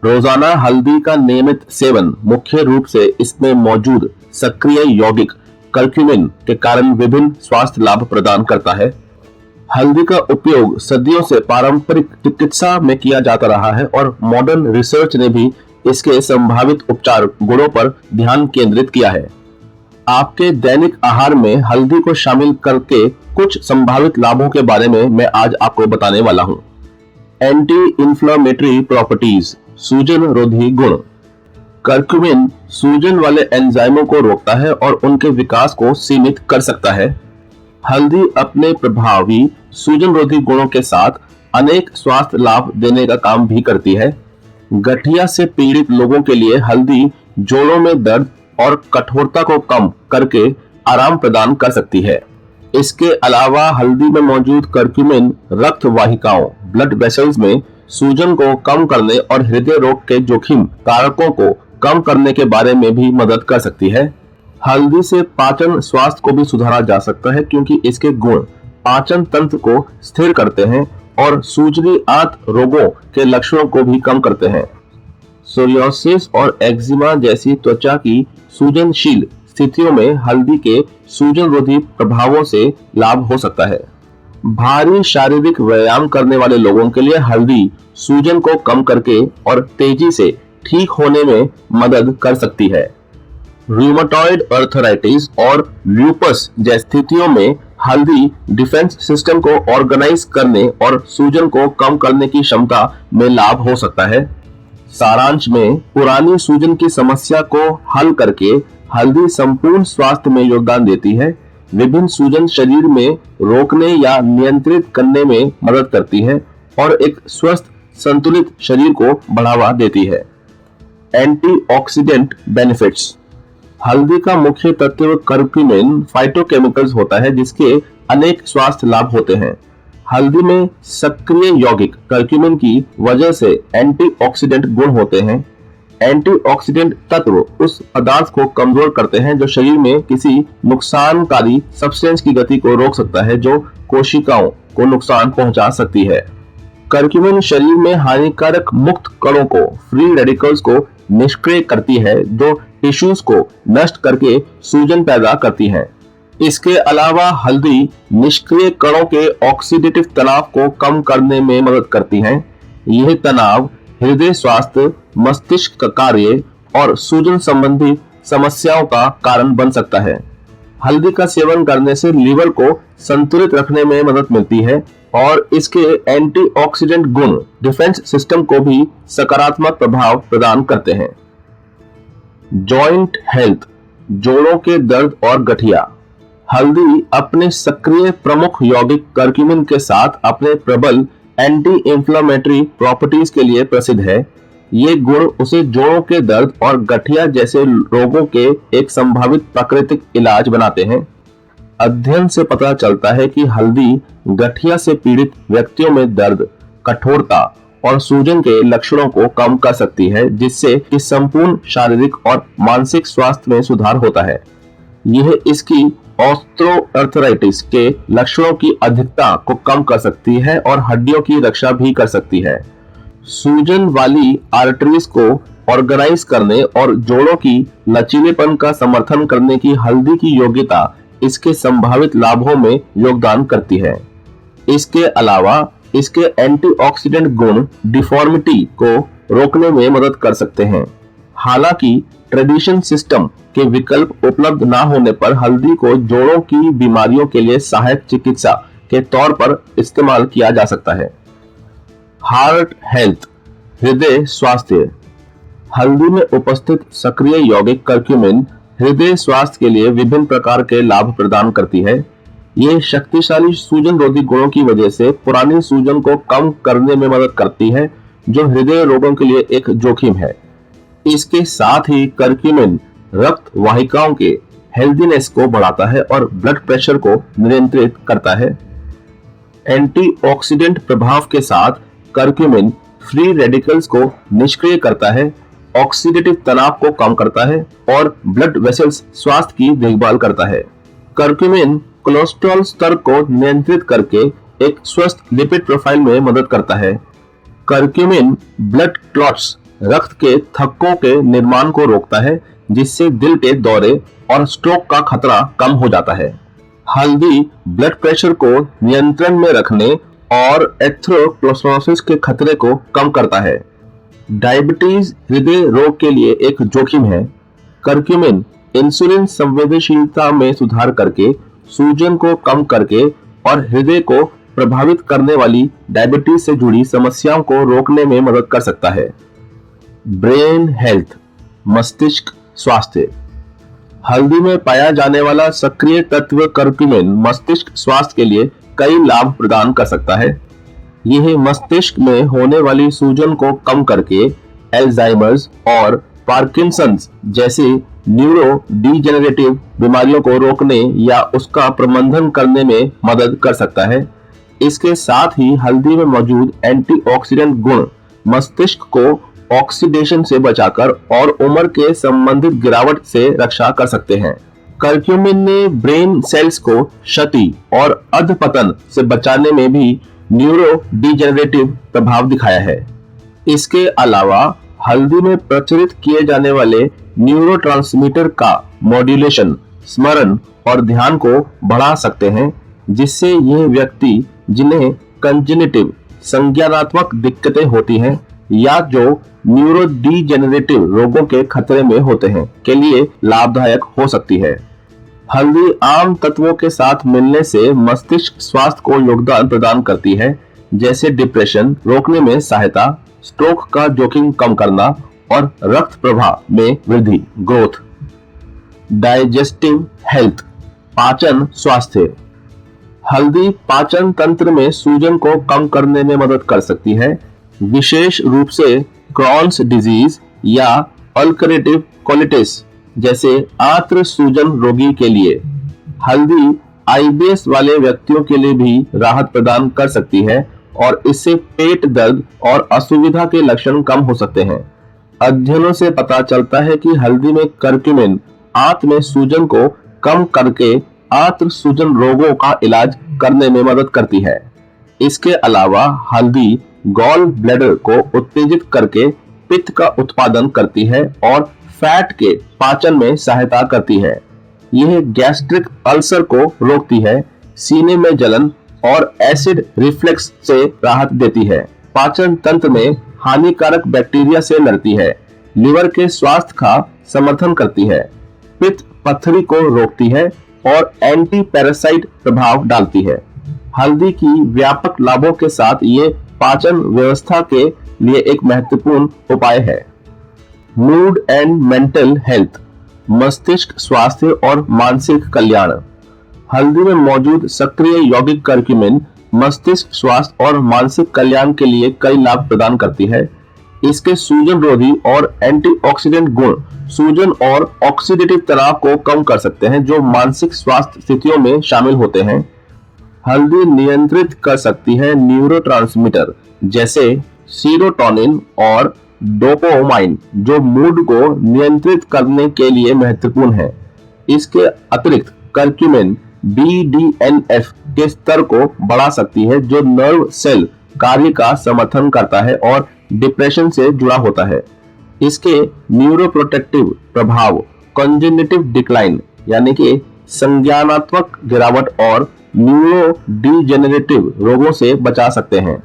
रोजाना हल्दी का नियमित सेवन मुख्य रूप से इसमें मौजूद सक्रिय यौगिक कर्क्यूमिन के कारण विभिन्न स्वास्थ्य लाभ प्रदान करता है। हल्दी का उपयोग सदियों से पारंपरिक चिकित्सा में किया जाता रहा है और मॉडर्न रिसर्च ने भी इसके संभावित उपचार गुणों पर ध्यान केंद्रित किया है। आपके दैनिक आहार में हल्दी को शामिल करके कुछ संभावित लाभों के बारे में मैं आज आपको बताने वाला हूं। एंटी इंफ्लेमेटरी प्रॉपर्टीज, सूजन रोधी गुण। कर्क्यूमिन सूजन वाले एंजाइमों को रोकता है और उनके विकास को सीमित कर सकता है। हल्दी अपने प्रभावी सूजन रोधी गुणों के साथ अनेक स्वास्थ्य लाभ देने का काम भी करती है। गठिया से पीड़ित लोगों के लिए हल्दी जोड़ों में दर्द और कठोरता को कम करके आराम प्रदान कर सकती है। इसके अलावा हल्दी में मौजूद कर्क्यूमिन रक्त वाहिकाओं ब्लड वेसल्स में सूजन को कम करने और हृदय रोग के जोखिम कारकों को कम करने के बारे में भी मदद कर सकती है। हल्दी से पाचन स्वास्थ्य को भी सुधारा जा सकता है क्योंकि इसके गुण पाचन तंत्र को स्थिर करते हैं और सूजनी आंत रोगों के लक्षणों को भी कम करते हैं। सोरियासिस और एक्जिमा जैसी त्वचा की सूजनशील स्थितियों में हल्दी के सूजन रोधी प्रभावों से लाभ हो सकता है। भारी शारीरिक व्यायाम करने वाले लोगों के लिए हल्दी सूजन को कम करके और तेजी से ठीक होने में मदद कर सकती है। रूमेटॉइड अर्थराइटिस और ल्यूपस जैसी स्थितियों में हल्दी डिफेंस सिस्टम को ऑर्गेनाइज करने और सूजन को कम करने की क्षमता में लाभ हो सकता है। सारांश में पुरानी सूजन की समस्या को हल करके हल्दी संपूर्ण स्वास्थ्य में योगदान देती है। विभिन्न सूजन शरीर में रोकने या नियंत्रित करने में मदद करती है और एक स्वस्थ संतुलित शरीर को बढ़ावा देती है। Antioxidant benefits. हल्दी का मुख्य तत्व कर्क्यूमिन फाइटोकेमिकल्स होता है जिसके अनेक स्वास्थ्य लाभ होते हैं। हल्दी में सक्रिय यौगिक कर्क्यूमिन की वजह से एंटीऑक्सीडेंट गुण होते हैं। एंटीऑक्सीडेंट तत्व उस पदार्थ को कमजोर करते हैं जो शरीर में किसी नुकसानकारी सब्सटेंस की गति को रोक सकता है जो कोशिकाओं को नुकसान पहुंचा सकती है। कर्क्यूमिन शरीर में हानिकारक मुक्त कणों को फ्री रेडिकल्स को निष्क्रिय करती है जो टिश्यूज को नष्ट करके सूजन पैदा करती है। इसके अलावा हल्दी निष्क्रिय कणों के ऑक्सीडेटिव तनाव को कम करने में मदद करती है। यह तनाव हृदय स्वास्थ्य, मस्तिष्क का कार्य और सूजन संबंधी समस्याओं का कारण बन सकता है। हल्दी का सेवन करने से लीवर को संतुलित रखने में मदद मिलती है और इसके एंटीऑक्सीडेंट गुण डिफेंस सिस्टम को भी सकारात्मक प्रभाव प्रदान करते हैं। जॉइंट हेल्थ, जोड़ों के दर्द और गठिया। हल्दी अपने सक्रिय प्रमुख यौगिक कर्क्यूमिन के साथ अपने प्रबल एंटी इंफ्लेमेटरी प्रॉपर्टीज के लिए प्रसिद्ध है। ये गुण उसे जोड़ों के दर्द और गठिया जैसे रोगों के एक संभावित प्राकृतिक इलाज बनाते हैं। अध्ययन से पता चलता है कि हल्दी गठिया से पीड़ित व्यक्तियों में दर्द, कठोरता और सूजन के लक्षणों को कम कर सकती है जिससे कि संपूर्ण शारीरिक और मानसिक स्वास्थ्य में सुधार होता है। यह इसकी ऑस्टियोआर्थराइटिस के लक्षणों की अधिकता को कम कर सकती है और हड्डियों की रक्षा भी कर सकती है। सूजन वाली आर्टरीज को ऑर्गेनाइज करने और जोड़ों की लचीलेपन का समर्थन करने की हल्दी की योग्यता इसके संभावित लाभों में योगदान करती है। इसके अलावा इसके एंटीऑक्सीडेंट गुण डिफॉर्मिटी को रोकने में मदद कर सकते हैं। हालांकि ट्रेडिशन सिस्टम के विकल्प उपलब्ध न होने पर हल्दी को जोड़ों की बीमारियों के लिए सहायक चिकित्सा के तौर पर इस्तेमाल किया जा सकता है। हार्ट हेल्थ, हृदय स्वास्थ्य। हल्दी में उपस्थित सक्रिय यौगिक कर्क्यूमिन हृदय स्वास्थ्य के लिए विभिन्न प्रकार के लाभ प्रदान करती है। ये शक्तिशाली सूजन रोधी गुणों की वजह से पुरानी सूजन को कम करने में मदद करती है जो हृदय रोगों के लिए एक जोखिम है। इसके साथ ही कर्क्यूमिन रक्त वाहिकाओं के हेल्दीनेस को बढ़ाता है और ब्लड प्रेशर को नियंत्रित करता है। एंटीऑक्सीडेंट प्रभाव के साथ कर्क्यूमिन फ्री रेडिकल्स को निष्क्रिय करता है, ऑक्सीडेटिव तनाव को कम करता है और ब्लड वेसल्स स्वास्थ्य की देखभाल करता है। कर्क्यूमिन कोलेस्ट्रॉल स्तर को नियंत्रित करके एक स्वस्थ लिपिड प्रोफाइल में मदद करता है। कर्क्यूमिन ब्लड क्लॉट्स रक्त के थक्कों के निर्माण को रोकता है, जिससे दिल के दौरे और स्ट्रोक का खतरा कम हो जाता है। हल्दी ब्लड प्रेशर को नियंत्रण में रखने और एथेरोस्क्लेरोसिस के खतरे को कम करता है। डायबिटीज हृदय रोग के लिए एक जोखिम है। करक्यूमिन इंसुलिन संवेदनशीलता में सुधार करके, सूजन को कम करके और हृदय को प्रभावित करने वाली डायबिटीज से जुड़ी समस्याओं को रोकने में मदद कर सकता है। ब्रेन हेल्थ, मस्तिष्क स्वास्थ्य। हल्दी में पाया जाने वाला सक्रिय तत्व करक्यूमिन मस्तिष्क स्वास्थ्य के लिए कई लाभ प्रदान कर सकता है। यह मस्तिष्क में होने वाली सूजन को कम करके एल्जाइमर्स और पार्किंसंस जैसे न्यूरो डीजेनरेटिव बीमारियों को रोकने या उसका प्रबंधन करने में मदद कर सकता है। इसके साथ ही हल्दी में मौजूद एंटीऑक्सीडेंट गुण मस्तिष्क को ऑक्सीडेशन से बचाकर और उम्र के संबंधित गिरावट से रक्षा कर सकते हैं। करक्यूमिन ने ब्रेन सेल्स को क्षति और अधपतन से बचाने में भी न्यूरो डीजेनरेटिव प्रभाव दिखाया है। इसके अलावा हल्दी में प्रचलित किए जाने वाले न्यूरोट्रांसमीटर का मॉड्यूलेशन स्मरण और ध्यान को बढ़ा सकते हैं, जिससे यह व्यक्ति जिन्हें कंजेनिटिव संज्ञानात्मक दिक्कतें होती हैं या जो न्यूरो डीजेनरेटिव रोगों के खतरे में होते हैं के लिए लाभदायक हो सकती है। हल्दी आम तत्वों के साथ मिलने से मस्तिष्क स्वास्थ्य को योगदान प्रदान करती है, जैसे डिप्रेशन रोकने में सहायता, स्ट्रोक का जोखिम कम करना और रक्त प्रवाह में वृद्धि ग्रोथ। डाइजेस्टिव हेल्थ, पाचन स्वास्थ्य। हल्दी पाचन तंत्र में सूजन को कम करने में मदद कर सकती है, विशेष रूप से क्रॉन्स डिजीज या अल्सरेटिव कोलिटिस जैसे आंत्र सूजन रोगी के लिए। हल्दी आईबीएस वाले व्यक्तियों के लिए भी राहत प्रदान कर सकती है और इससे पेट दर्द और असुविधा के लक्षण कम हो सकते हैं। अध्ययनों से पता चलता है कि हल्दी में करक्यूमिन आंत में सूजन को कम करके आंत्र सूजन रोगों का इलाज करने में मदद करती है। इसके अलावा हल्दी गॉल ब्लैडर को उत्तेजित करके पित्त का उत्पादन करती है और फैट के पाचन में सहायता करती है। यह गैस्ट्रिक अल्सर को रोकती है, सीने में जलन और एसिड रिफ्लक्स से राहत देती है, पाचन तंत्र में हानिकारक बैक्टीरिया से लड़ती है, लिवर के स्वास्थ्य का समर्थन करती है, पित्त पथरी को रोकती है और एंटी पैरासाइट प्रभाव डालती है। हल्दी की व्यापक लाभों के साथ ये पाचन व्यवस्था के लिए एक महत्वपूर्ण उपाय है। मूड एंड मेंटल हेल्थ, मस्तिष्क स्वास्थ्य और मानसिक कल्याण। हल्दी में मौजूद सक्रिय यौगिक करक्यूमिन मस्तिष्क स्वास्थ्य और मानसिक कल्याण के लिए कई लाभ प्रदान करती है। इसके सूजन रोधी और एंटीऑक्सीडेंट गुण सूजन और ऑक्सीडेटिव तनाव को कम कर सकते हैं, जो मानसिक स्वास्थ्य स्थितियों में शामिल होते हैं। हल्दी नियंत्रित कर सकती है न्यूरोट्रांसमीटर जैसे सीरोटोनिन और डोपामाइन, जो मूड को नियंत्रित करने के लिए महत्वपूर्ण है। इसके अतिरिक्त करक्यूमिन BDNF के स्तर को बढ़ा सकती है, जो नर्व सेल कार्य का समर्थन करता है और डिप्रेशन से जुड़ा होता है। इसके न्यूरोप्रोटेक्टिव प्रभाव कंजेनिटिव डिक्लाइन यानी कि संज्ञानात्मक गिरावट और न्यूरो डीजेनरेटिव रोगों से बचा सकते हैं।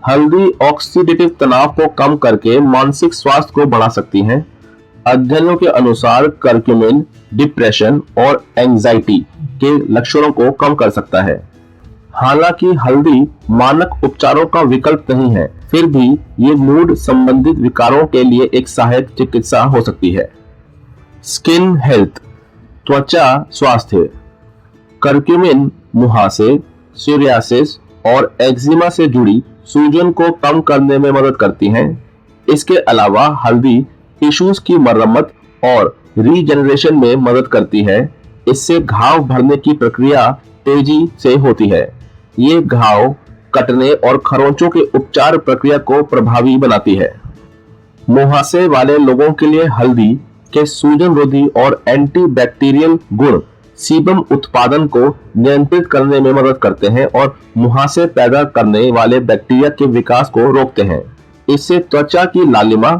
हल्दी ऑक्सीडेटिव तनाव को कम करके मानसिक स्वास्थ्य को बढ़ा सकती है। अध्ययनों के अनुसार करक्यूमिन डिप्रेशन और एंजाइटी के लक्षणों को कम कर सकता है। हालांकि हल्दी मानक उपचारों का विकल्प नहीं है, फिर भी ये मूड संबंधित विकारों के लिए एक सहायक चिकित्सा हो सकती है। स्किन हेल्थ, त्वचा स्वास्थ्य। करक्यूमिन मुहासे, सोरियासिस और एक्जिमा से जुड़ी सूजन को कम करने में मदद करती हैं। इसके अलावा हल्दी टिश्यूज की मरम्मत और रीजनरेशन में मदद करती है। इससे घाव भरने की प्रक्रिया तेजी से होती है। ये घाव कटने और खरोंचों के उपचार प्रक्रिया को प्रभावी बनाती है। मुहासे वाले लोगों के लिए हल्दी के सूजन रोधी और एंटीबैक्टीरियल गुण सीबम उत्पादन को नियंत्रित करने में मदद करते हैं और मुहासे पैदा करने वाले बैक्टीरिया के विकास को रोकते हैं। इससे त्वचा की लालिमा,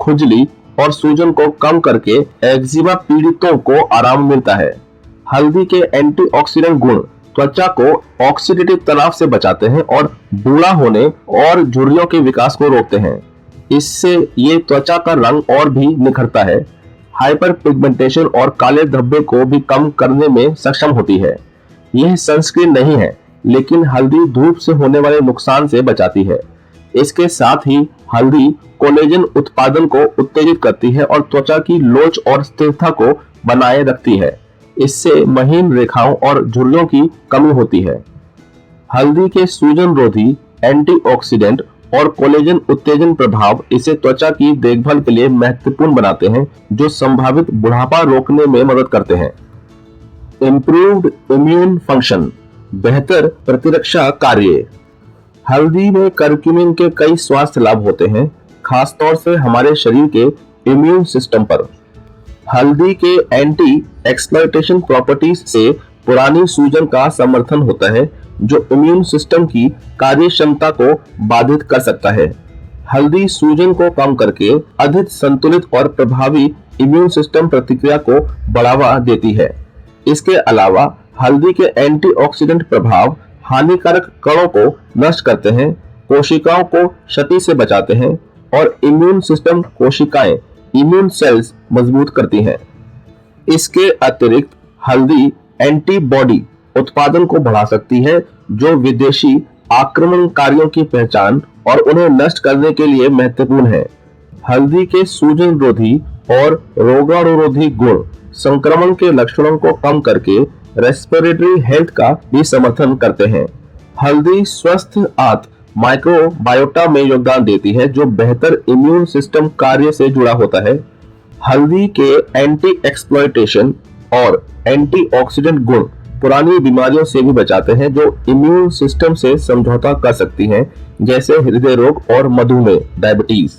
खुजली और सूजन को कम करके एक्जिमा पीड़ितों को आराम मिलता है। हल्दी के एंटीऑक्सीडेंट गुण त्वचा को ऑक्सीडेटिव तनाव से बचाते हैं और बूढ़ा होने और झुर्रियों के विकास को रोकते हैं। इससे ये त्वचा का रंग और भी निखरता है। हाइपर पिगमेंटेशन और काले धब्बे को भी कम करने में सक्षम होती है। यह सनस्क्रीन नहीं है, लेकिन हल्दी धूप से होने वाले नुकसान से बचाती है। इसके साथ ही हल्दी कोलेजन उत्पादन को उत्तेजित करती है और त्वचा की लोच और स्थिरता को बनाए रखती है। इससे महीन रेखाओं और झुर्रियों की कमी होती है। हल्दी के सूजन रोधी, एंटीऑक्सीडेंट और कोलेजन उत्तेजन प्रभाव इसे त्वचा की देखभाल के लिए महत्वपूर्ण बनाते हैं, जो संभावित बुढ़ापा रोकने में मदद करते हैं। इम्प्रूव्ड इम्यून फंक्शन, बेहतर प्रतिरक्षा कार्य। हल्दी में करक्यूमिन के कई स्वास्थ्य लाभ होते हैं, खासतौर से हमारे शरीर के इम्यून सिस्टम पर। हल्दी के एंटी एक्सप्लॉयटेशन प्रॉपर्टीज से पुरानी सूजन का समर्थन होता है, जो इम्यून सिस्टम की कार्य क्षमता को बाधित कर सकता है। हल्दी सूजन को कम करके अधिक संतुलित और प्रभावी इम्यून सिस्टम प्रतिक्रिया को बढ़ावा देती है। इसके अलावा हल्दी के एंटीऑक्सीडेंट प्रभाव हानिकारक कणों को नष्ट करते हैं, कोशिकाओं को क्षति से बचाते हैं और इम्यून सिस्टम कोशिकाएं इम्यून सेल्स मजबूत करती हैं। इसके अतिरिक्त हल्दी एंटीबॉडी उत्पादन को बढ़ा सकती है, जो विदेशी आक्रमणकारियों की पहचान और उन्हें नष्ट करने के लिए महत्वपूर्ण है। हल्दी के सूजन रोधी और रोगाणुरोधी गुण संक्रमण के लक्षणों को कम करके रेस्पिरेटरी हेल्थ का भी समर्थन करते हैं। हल्दी स्वस्थ आंत माइक्रोबायोटा में योगदान देती है, जो बेहतर इम्यून सिस्टम कार्य से जुड़ा होता है। हल्दी के एंटी एक्सप्लॉयटेशन और एंटीऑक्सीडेंट गुण पुरानी बीमारियों से भी बचाते हैं, जो इम्यून सिस्टम से समझौता कर सकती हैं, जैसे हृदय रोग और मधुमेह, डायबिटीज।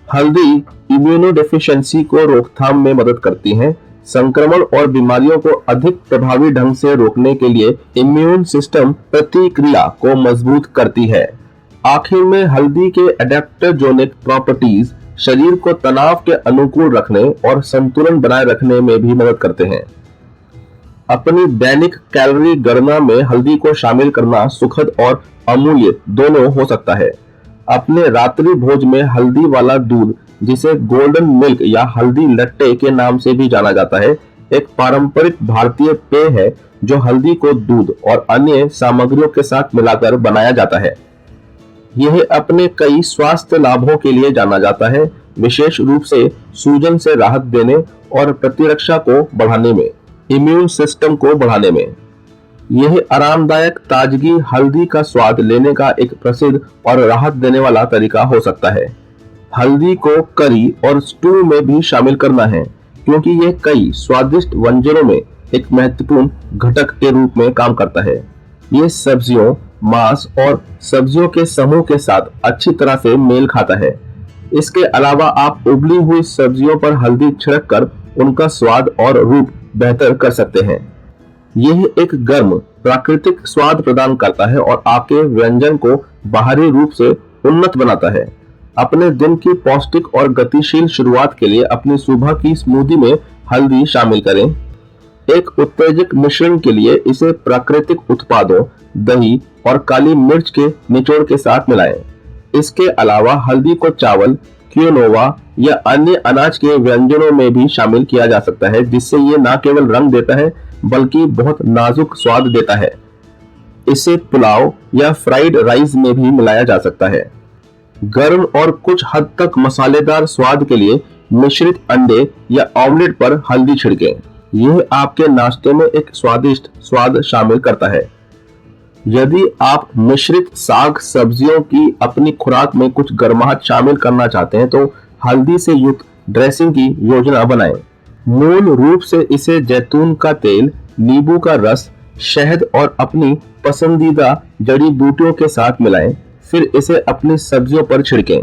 हल्दी इम्यूनोडेफिशिएंसी को रोकथाम में मदद करती है। संक्रमण और बीमारियों को अधिक प्रभावी ढंग से रोकने के लिए इम्यून सिस्टम प्रतिक्रिया को मजबूत करती है। आखिर में हल्दी के एडेप्टोजेनिक प्रॉपर्टीज शरीर को तनाव के अनुकूल रखने और संतुलन बनाए रखने में भी मदद करते हैं। अपनी दैनिक कैलोरी गणना में हल्दी को शामिल करना सुखद और अमूल्य दोनों हो सकता है। अपने रात्रि भोज में हल्दी वाला दूध, जिसे गोल्डन मिल्क या हल्दी लट्टे के नाम से भी जाना जाता है, एक पारंपरिक भारतीय पेय है जो हल्दी को दूध और अन्य सामग्रियों के साथ मिलाकर बनाया जाता है। यह अपने कई स्वास्थ्य लाभों के लिए जाना जाता है, विशेष रूप से सूजन से राहत देने और प्रतिरक्षा को बढ़ाने में, इम्यून सिस्टम को बढ़ाने में। यह आरामदायक ताजगी हल्दी का स्वाद लेने का एक प्रसिद्ध और राहत देने वाला तरीका हो सकता है। हल्दी को करी और स्टू में भी शामिल करना है, क्योंकि यह कई स्वादिष्ट व्यंजनों में एक महत्वपूर्ण घटक के रूप में काम करता है। यह सब्जियों, मांस और सब्जियों के समूह के साथ अच्छी तरह से मेल खाता है। इसके अलावा आप उबली हुई सब्जियों पर हल्दी छिड़क कर उनका स्वाद और रूप बेहतर कर सकते हैं। यह एक गर्म प्राकृतिक स्वाद प्रदान करता है और आपके व्यंजन को बाहरी रूप से उन्नत बनाता है। अपने दिन की पौष्टिक और गतिशील शुरुआत के लिए अपनी सुबह की स्मूदी में हल्दी शामिल करें। एक उत्तेजक मिश्रण के लिए इसे प्राकृतिक उत्पादों, दही और काली मिर्च के निचोड़ के साथ मिलाएं। इसके अलावा हल्दी को चावल, क्विनोआ या अन्य अनाज के व्यंजनों में भी शामिल किया जा सकता है, जिससे ये न केवल रंग देता है बल्कि बहुत नाजुक स्वाद देता है। इसे पुलाव या फ्राइड राइस में भी मिलाया जा सकता है। गर्म और कुछ हद तक मसालेदार स्वाद के लिए मिश्रित अंडे या ऑमलेट पर हल्दी छिड़कें। यह आपके नाश्ते में एक स्वादिष्ट स्वाद शामिल करता है। यदि आप मिश्रित साग सब्जियों की अपनी खुराक में कुछ गर्माहट शामिल करना चाहते हैं, तो हल्दी से युक्त ड्रेसिंग की योजना बनाएं। मूल रूप से इसे जैतून का तेल, नींबू का रस, शहद और अपनी पसंदीदा जड़ी बूटियों के साथ मिलाएं, फिर इसे अपनी सब्जियों पर छिड़कें।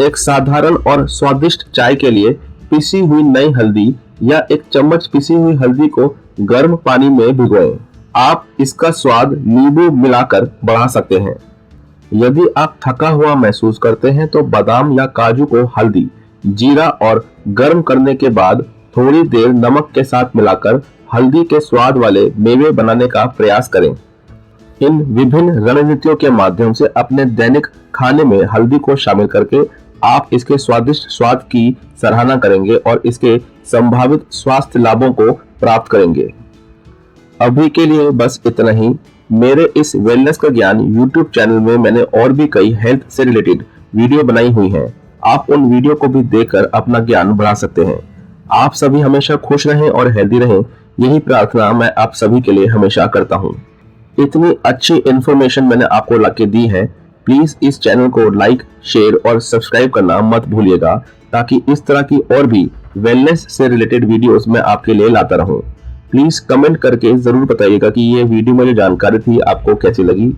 एक साधारण और स्वादिष्ट चाय के लिए पिसी हुई नई हल्दी या एक चम्मच पिसी हुई हल्दी को गर्म पानी में भिगोएं। आप इसका स्वाद नींबू मिलाकर बढ़ा सकते हैं। यदि आप थका हुआ महसूस करते हैं, तो बादाम या काजू को हल्दी जीरा और गर्म करने के बाद थोड़ी देर नमक के साथ मिलाकर हल्दी के स्वाद वाले मेवे बनाने का प्रयास करें। इन विभिन्न रणनीतियों के माध्यम से अपने दैनिक खाने में हल्दी को शामिल करके आप इसके स्वादिष्ट स्वाद की सराहना करेंगे और इसके संभावित स्वास्थ्य लाभों को प्राप्त करेंगे। अभी के लिए बस इतना ही। मेरे इस वेलनेस का ज्ञान यूट्यूब चैनल में मैंने और भी कई हेल्थ से रिलेटेड वीडियो बनाई हुई हैं। आप उन वीडियो को भी देखकर अपना ज्ञान बढ़ा सकते हैं। आप सभी हमेशा खुश रहें और हेल्दी रहें, यही प्रार्थना मैं आप सभी के लिए हमेशा करता हूँ। इतनी अच्छी इन्फॉर्मेशन मैंने आपको लाके दी है, प्लीज इस चैनल को लाइक, शेयर और सब्सक्राइब करना मत भूलिएगा, ताकि इस तरह की और भी वेलनेस से रिलेटेड वीडियोस मैं आपके लिए लाता रहूं। प्लीज कमेंट करके जरूर बताइएगा कि ये वीडियो में जो जानकारी थी आपको कैसी लगी।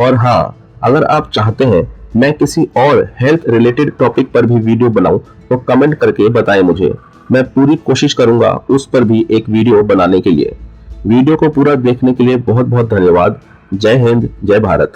और हाँ, अगर आप चाहते हैं मैं किसी और हेल्थ रिलेटेड टॉपिक पर भी वीडियो बनाऊं तो कमेंट करके बताएं मुझे। मैं पूरी कोशिश करूंगा उस पर भी एक वीडियो बनाने के लिए। वीडियो को पूरा देखने के लिए बहुत बहुत धन्यवाद। जय हिंद, जय भारत।